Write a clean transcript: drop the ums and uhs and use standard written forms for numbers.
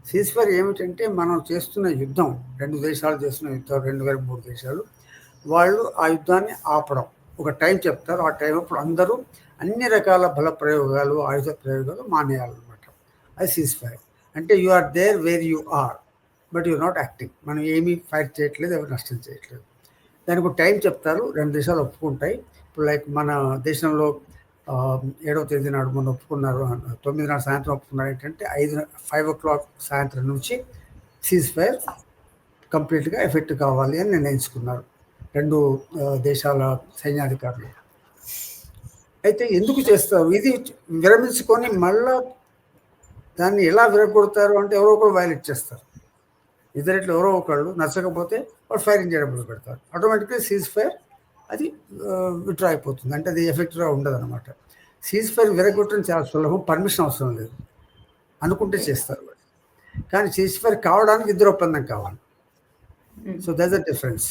Ceasefire ఏమిటంటే మనం చేస్తున్న యుద్ధం, 2 దేశాలు చేస్తున్న యుద్ధం, 2 వేల 3 దేశాలు, వాళ్ళు ఆ యుద్ధాన్ని ఆపడం. ఒక టైం చెప్తారు. ఆ టైం అప్పుడు అందరూ అన్ని రకాల బల ప్రయోగాలు, ఆయుధ ప్రయోగాలు మానేయాలన్నమాట. అది సీజ్ఫైర్. అంటే you are there where you are, but you not acting. మనం ఏమీ ఫైట్ చేయట్లేదు, ఎవరు నష్టం చేయట్లేదు. దానికి ఒక టైం చెప్తారు. 2 దేశాలు ఒప్పుకుంటాయి. ఇప్పుడు లైక్ మన దేశంలో 7వ తేదీ నాడు మొన్న ఒప్పుకున్నారు, 9 నాడు సాయంత్రం ఒప్పుకున్నారు. ఏంటంటే 5 o'clock సాయంత్రం నుంచి సీజ్ఫైర్ కంప్లీట్గా ఎఫెక్ట్ కావాలి అని నిర్ణయించుకున్నారు 2 దేశాల సైన్యాధికారులు. అయితే ఎందుకు చేస్తారు ఇది? విరమించుకొని మళ్ళా దాన్ని ఎలా విరగొడతారు అంటే ఎవరో ఒకరు వైలేట్ చేస్తారు. ఇద్దరిట్లో ఎవరో ఒకళ్ళు నచ్చకపోతే వాళ్ళు ఫైరింగ్ చేయడం మొదలు పెడతారు. ఆటోమేటిక్గా సీజ్ఫైర్ అది విత్డ్రా అయిపోతుంది. అంటే అది ఎఫెక్ట్గా ఉండదు అనమాట. సీజ్ఫైర్ విరగొట్టడం చాలా సులభం, పర్మిషన్ అవసరం లేదు, అనుకుంటే చేస్తారు. కానీ సీజ్ఫైర్ కావడానికి ఇద్దరు ఒప్పందం కావాలి. So that's the difference.